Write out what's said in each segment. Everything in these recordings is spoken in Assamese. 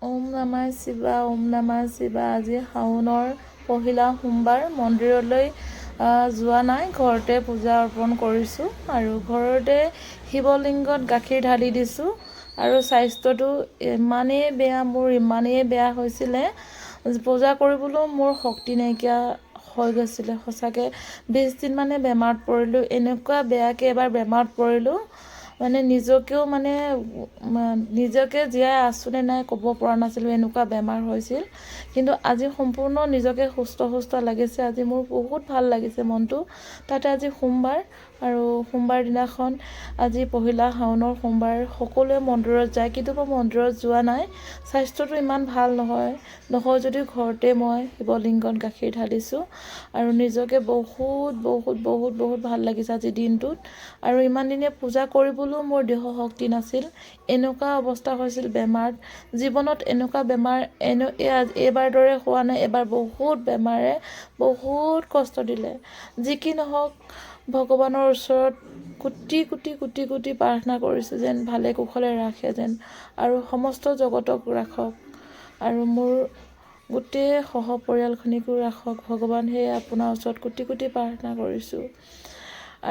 ওম নমঃ শিৱা ওম নমঃ শিৱা। আজি শাওনৰ পহিলা সোমবাৰ। মন্দিৰলৈ যোৱা নাই, ঘৰতে পূজা অৰ্পণ কৰিছোঁ আৰু ঘৰতে শিৱলিংগত গাখীৰ ঢালি দিছোঁ। আৰু স্বাস্থ্যটো ইমানেই বেয়া হৈছিলে, পূজা কৰিবলৈও মোৰ শক্তি নাইকিয়া হৈ গৈছিলে। সঁচাকৈ 20 দিন মানে বেমাৰত পৰিলোঁ। এনেকুৱা বেয়াকৈ এবাৰ বেমাৰত পৰিলোঁ মানে নিজকে জীয়াই আছোঁনে নাই ক'ব পৰা নাছিলোঁ, এনেকুৱা বেমাৰ হৈছিল। কিন্তু আজি সম্পূৰ্ণ নিজকে সুস্থ লাগিছে। আজি মোৰ বহুত ভাল লাগিছে মনটো। তাতে আজি সোমবাৰ আৰু সোমবাৰ দিনাখন আজি পহিলা শাওনৰ সোমবাৰ। সকলোৱে মন্দিৰত যায়, কিন্তু মই মন্দিৰত যোৱা নাই। স্বাস্থ্যটো ইমান ভাল নহয় যদিও ঘৰতে মই শিৱলিংগত গাখীৰ ঢালিছোঁ আৰু নিজকে বহুত ভাল লাগিছে আজিৰ দিনটোত। আৰু ইমান দিনে পূজা কৰিবলৈও মোৰ দেহ শক্তি নাছিল। এনেকুৱা অৱস্থা হৈছিল বেমাৰত। জীৱনত এনেকুৱা বেমাৰ এইবাৰ দৰে হোৱা নাই। এবাৰ বহুত বেমাৰে বহুত কষ্ট দিলে। যি কি নহওক, ভগৱানৰ ওচৰত কোটি প্ৰাৰ্থনা কৰিছোঁ যেন ভালে কুশলে ৰাখে যেন, আৰু সমস্ত জগতক ৰাখক আৰু মোৰ গোটেই সহপৰিয়ালখিনিকো ৰাখক ভগৱান। সেয়ে আপোনাৰ ওচৰত কোটি প্ৰাৰ্থনা কৰিছোঁ।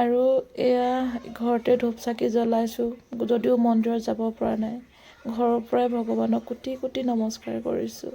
আৰু এয়া ঘৰতে ধূপ চাকি জ্বলাইছোঁ, যদিও মন্দিৰত যাব পৰা নাই। ঘৰৰ পৰাই ভগৱানক কোটি নমস্কাৰ কৰিছোঁ।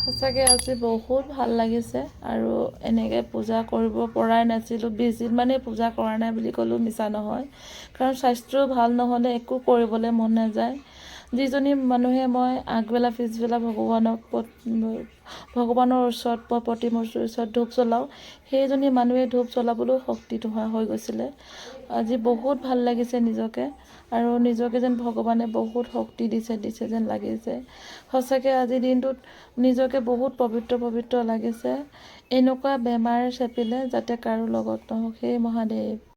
সঁচাকৈ আজি বহুত ভাল লাগিছে। আৰু এনেকৈ পূজা কৰিব পৰাই নাছিলোঁ। 20 দিন মানেই পূজা কৰা নাই বুলি ক'লেও মিছা নহয়, কাৰণ স্বাস্থ্য ভাল নহ'লে একো কৰিবলৈ মন নাযায়। যিজনী মানুহে মই আগবেলা পিছবেলা ভগৱানৰ ওচৰত প্ৰতিমূৰ্তিৰ ওচৰত ধূপ জ্বলাওঁ, সেইজনী মানুহে ধূপ জ্বলাবলৈও শক্তি নোহোৱা হৈ গৈছিলে। আজি বহুত ভাল লাগিছে নিজকে, আৰু নিজকে যেন ভগৱানে বহুত শক্তি দিছে যেন লাগিছে। সঁচাকৈ আজিৰ দিনটোত নিজকে বহুত পবিত্ৰ লাগিছে। এনেকুৱা বেমাৰ চেপিলে যাতে কাৰো লগত নহওক, সেই মহাদেৱ।